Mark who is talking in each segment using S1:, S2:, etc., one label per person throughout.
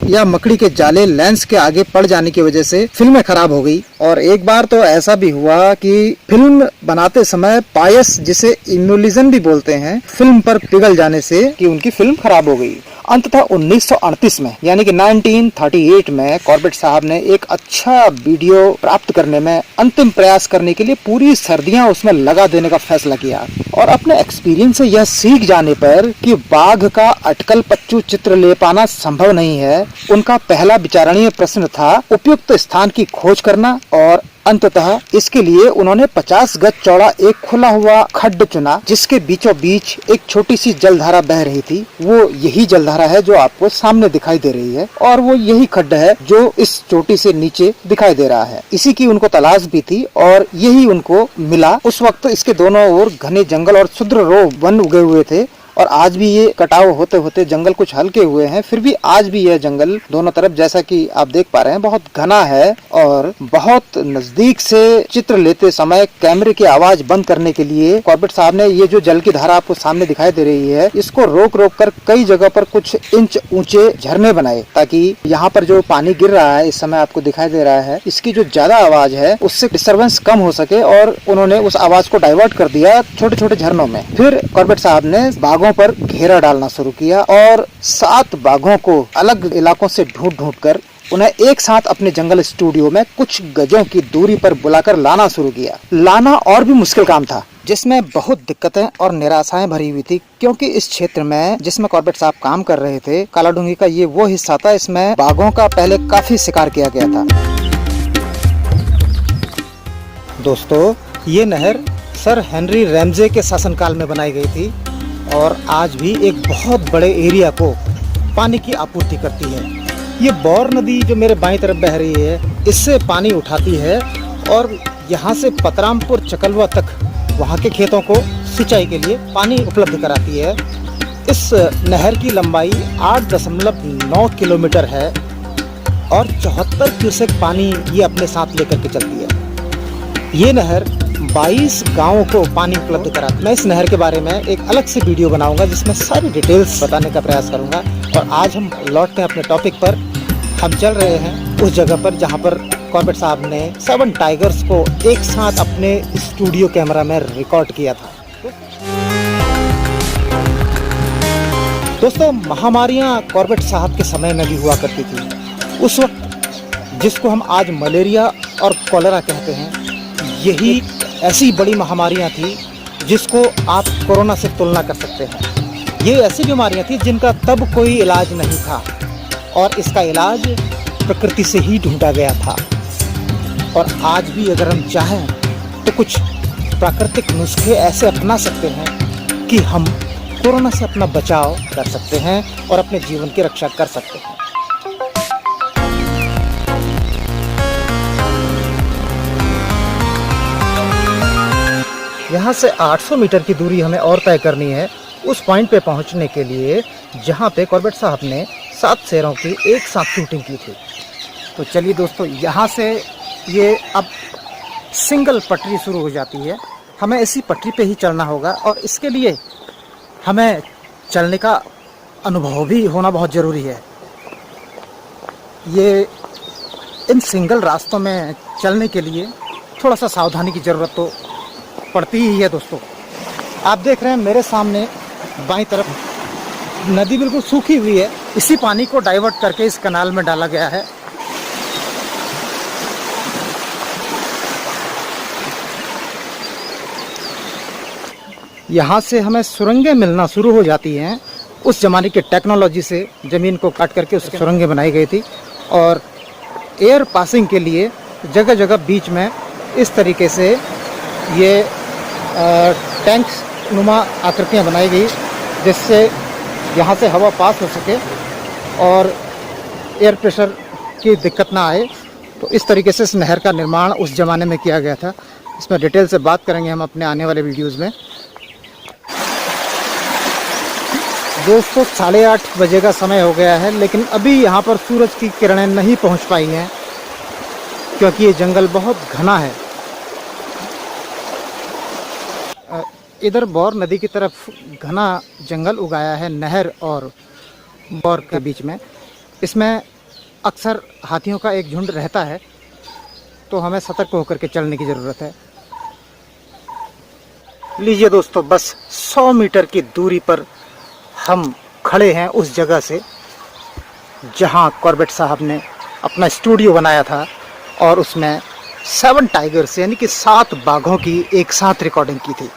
S1: या मकड़ी के जाले लेंस के आगे पड़ जाने की वजह से फिल्में खराब हो गई। और एक बार तो ऐसा भी हुआ कि फिल्म बनाते समय पायस, जिसे इम्यूलिजन भी बोलते हैं, फिल्म पर पिघल जाने से कि उनकी फिल्म खराब हो गई। अंततः 1938 में यानी कि 1938 में कॉर्बेट साहब ने एक अच्छा वीडियो प्राप्त करने में अंतिम प्रयास करने के लिए पूरी सर्दियां उसमें लगा देने का फैसला किया। और अपने एक्सपीरियंस से यह सीख जाने पर कि बाघ का अटकल पच्चू चित्र ले पाना संभव नहीं है, उनका पहला विचारणीय प्रश्न था उपयुक्त स्थान की खोज करना। और अंततः इसके लिए उन्होंने 50 गज चौड़ा एक खुला हुआ खड्ड चुना, जिसके बीचों बीच एक छोटी सी जलधारा बह रही थी। वो यही जलधारा है जो आपको सामने दिखाई दे रही है, और वो यही खड्ड है जो इस चोटी से नीचे दिखाई दे रहा है। इसी की उनको तलाश भी थी और यही उनको मिला। उस वक्त इसके दोनों ओर घने जंगल और क्षुद्र वन उगे हुए थे, और आज भी ये कटाव होते होते जंगल कुछ हल्के हुए हैं, फिर भी आज भी यह जंगल दोनों तरफ, जैसा कि आप देख पा रहे हैं, बहुत घना है। और बहुत नजदीक से चित्र लेते समय कैमरे की आवाज बंद करने के लिए कॉर्बेट साहब ने ये जो जल की धारा आपको सामने दिखाई दे रही है, इसको रोक रोक कर कई जगह पर कुछ इंच ऊंचे झरने बनाए, ताकि यहाँ पर जो पानी गिर रहा है इस समय आपको दिखाई दे रहा है, इसकी जो ज्यादा आवाज है उससे डिस्टर्बेंस कम हो सके। और उन्होंने उस आवाज को डाइवर्ट कर दिया छोटे छोटे झरनों में। फिर कॉर्बेट साहब ने बाघों पर घेरा डालना शुरू किया और 7 बाघों को अलग इलाकों से ढूंढ कर उन्हें एक साथ अपने जंगल स्टूडियो में कुछ गजों की दूरी पर बुलाकर लाना शुरू किया। लाना और भी मुश्किल काम था, जिसमें बहुत दिक्कतें और निराशाएं भरी हुई थी, क्योंकि इस क्षेत्र में जिसमें कॉर्बेट साहब काम कर रहे थे, कालाडूंगी का ये वो हिस्सा था, इसमें बाघों का पहले काफी शिकार किया गया था। दोस्तों, ये नहर सर हेनरी रैमजे के शासनकाल में बनाई गई थी और आज भी एक बहुत बड़े एरिया को पानी की आपूर्ति करती है। ये बौर नदी जो मेरे बाईं तरफ बह रही है, इससे पानी उठाती है और यहाँ से पतरामपुर चकलवा तक वहाँ के खेतों को सिंचाई के लिए पानी उपलब्ध कराती है। इस नहर की लंबाई 8.9 किलोमीटर है और 74 क्यूसेक पानी ये अपने साथ लेकर के चलती है। ये नहर 22 गांवों को पानी उपलब्ध कराती है। मैं इस नहर के बारे में एक अलग से वीडियो बनाऊंगा जिसमें सारी डिटेल्स बताने का प्रयास करूंगा। और आज हम लौटते हैं अपने टॉपिक पर। हम चल रहे हैं उस जगह पर जहां पर कॉर्बेट साहब ने 7 टाइगर्स को एक साथ अपने स्टूडियो कैमरा में रिकॉर्ड किया था। दोस्तों, महामारियां कॉर्बेट साहब के समय में भी हुआ करती थी। उस वक्त जिसको हम आज मलेरिया और कॉलेरा कहते हैं, यही ऐसी बड़ी महामारियां थी जिसको आप कोरोना से तुलना कर सकते हैं। ये ऐसी बीमारियां थी जिनका तब कोई इलाज नहीं था और इसका इलाज प्रकृति से ही ढूंढा गया था। और आज भी अगर हम चाहें तो कुछ प्राकृतिक नुस्खे ऐसे अपना सकते हैं कि हम कोरोना से अपना बचाव कर सकते हैं और अपने जीवन की रक्षा कर सकते हैं। यहाँ से 800 मीटर की दूरी हमें और तय करनी है उस पॉइंट पे पहुँचने के लिए जहाँ पे कॉर्बेट साहब ने 7 शेरों की एक साथ शूटिंग की थी। तो चलिए दोस्तों, यहाँ से ये अब सिंगल पटरी शुरू हो जाती है। हमें इसी पटरी पे ही चलना होगा और इसके लिए हमें चलने का अनुभव भी होना बहुत ज़रूरी है। ये इन सिंगल रास्तों में चलने के लिए थोड़ा सा सावधानी की ज़रूरत तो पड़ती ही है। दोस्तों, आप देख रहे हैं मेरे सामने बाईं तरफ नदी बिल्कुल सूखी हुई है। इसी पानी को डाइवर्ट करके इस कनाल में डाला गया है। यहाँ से हमें सुरंगें मिलना शुरू हो जाती हैं। उस ज़माने की टेक्नोलॉजी से ज़मीन को काट करके उसकी सुरंगें बनाई गई थी और एयर पासिंग के लिए जगह जगह बीच में इस तरीके से ये टैंक नुमा आकृतियाँ बनाई गई, जिससे यहाँ से हवा पास हो सके और एयर प्रेशर की दिक्कत ना आए। तो इस तरीके से इस नहर का निर्माण उस ज़माने में किया गया था। इसमें डिटेल से बात करेंगे हम अपने आने वाले वीडियोज़ में। दोस्तों, 8:30 बजे का समय हो गया है, लेकिन अभी यहाँ पर सूरज की किरणें नहीं पहुँच पाई हैं क्योंकि ये जंगल बहुत घना है। इधर बौर नदी की तरफ घना जंगल उगाया है नहर और बौर के बीच में। इसमें अक्सर हाथियों का एक झुंड रहता है, तो हमें सतर्क होकर के चलने की ज़रूरत है। लीजिए दोस्तों, बस 100 मीटर की दूरी पर हम खड़े हैं उस जगह से जहां कॉर्बेट साहब ने अपना स्टूडियो बनाया था और उसमें 7 टाइगर्स यानी कि 7 बाघों की एक साथ रिकॉर्डिंग की थी।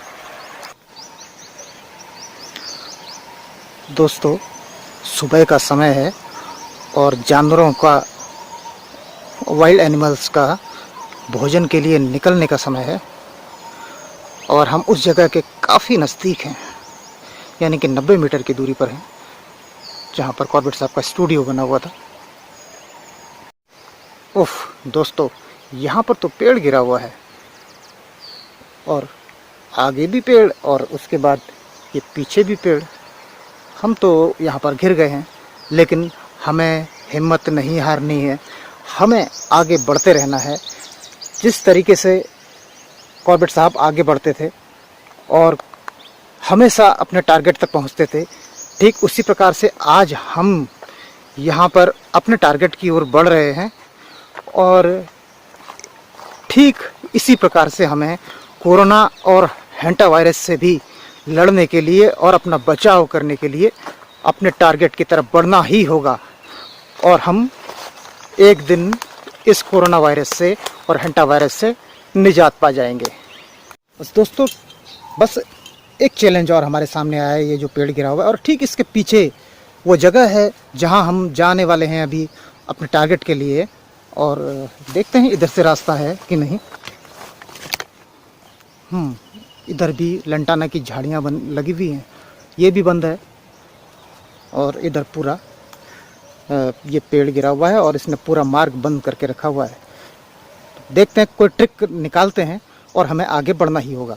S1: दोस्तों, सुबह का समय है और जानवरों का, वाइल्ड एनिमल्स का भोजन के लिए निकलने का समय है और हम उस जगह के काफ़ी नज़दीक हैं, यानी कि 90 मीटर की दूरी पर हैं जहाँ पर कॉर्बेट साहब का स्टूडियो बना हुआ था। उफ दोस्तों, यहाँ पर तो पेड़ गिरा हुआ है और आगे भी पेड़ और उसके बाद ये पीछे भी पेड़। हम तो यहाँ पर घिर गए हैं, लेकिन हमें हिम्मत नहीं हारनी है, हमें आगे बढ़ते रहना है। जिस तरीके से कॉर्बेट साहब आगे बढ़ते थे और हमेशा अपने टारगेट तक पहुँचते थे, ठीक उसी प्रकार से आज हम यहाँ पर अपने टारगेट की ओर बढ़ रहे हैं और ठीक इसी प्रकार से हमें कोरोना और हैंटा वायरस से भी लड़ने के लिए और अपना बचाव करने के लिए अपने टारगेट की तरफ बढ़ना ही होगा और हम एक दिन इस कोरोना वायरस से और हैंटा वायरस से निजात पा जाएंगे। बस दोस्तों, बस एक चैलेंज और हमारे सामने आया है, ये जो पेड़ गिरा हुआ है और ठीक इसके पीछे वो जगह है जहां हम जाने वाले हैं अभी अपने टारगेट के लिए। और देखते हैं इधर से रास्ता है कि नहीं। इधर भी लंटाना की झाड़ियाँ लगी हुई हैं, ये भी बंद है और इधर पूरा ये पेड़ गिरा हुआ है और इसने पूरा मार्ग बंद करके रखा हुआ है। देखते हैं, कोई ट्रिक निकालते हैं और हमें आगे बढ़ना ही होगा।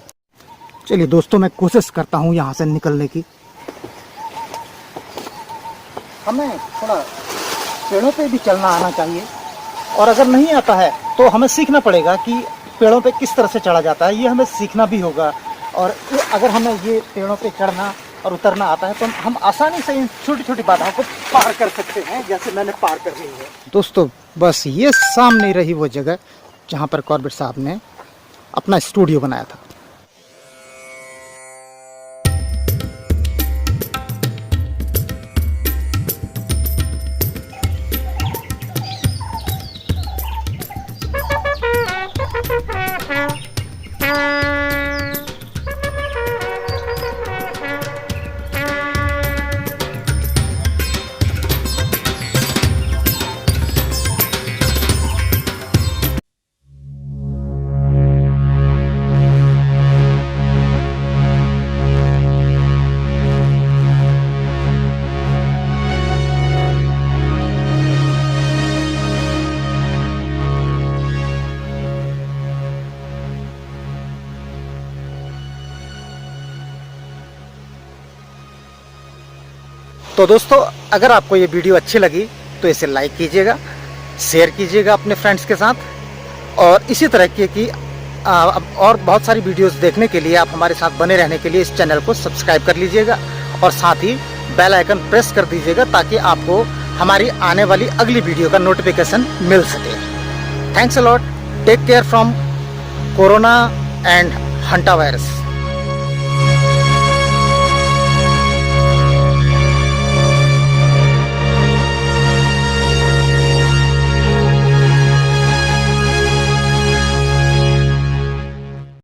S1: चलिए दोस्तों, मैं कोशिश करता हूँ यहाँ से निकलने की। हमें थोड़ा पेड़ों पे भी चलना आना चाहिए और अगर नहीं आता है तो हमें सीखना पड़ेगा कि पेड़ों पे किस तरह से चढ़ा जाता है, ये हमें सीखना भी होगा। और अगर हमें ये पेड़ों पे चढ़ना और उतरना आता है तो हम आसानी से इन छोटी छोटी बाधाओं को पार कर सकते हैं, जैसे मैंने पार कर ली है। दोस्तों, बस ये सामने रही वो जगह जहाँ पर कॉर्बेट साहब ने अपना स्टूडियो बनाया था। तो दोस्तों, अगर आपको ये वीडियो अच्छी लगी तो इसे लाइक कीजिएगा, शेयर कीजिएगा अपने फ्रेंड्स के साथ और इसी तरह की और बहुत सारी वीडियोस देखने के लिए, आप हमारे साथ बने रहने के लिए इस चैनल को सब्सक्राइब कर लीजिएगा और साथ ही बेल आइकन प्रेस कर दीजिएगा ताकि आपको हमारी आने वाली अगली वीडियो का नोटिफिकेशन मिल सके। Thanks a lot, take care from corona and hanta virus.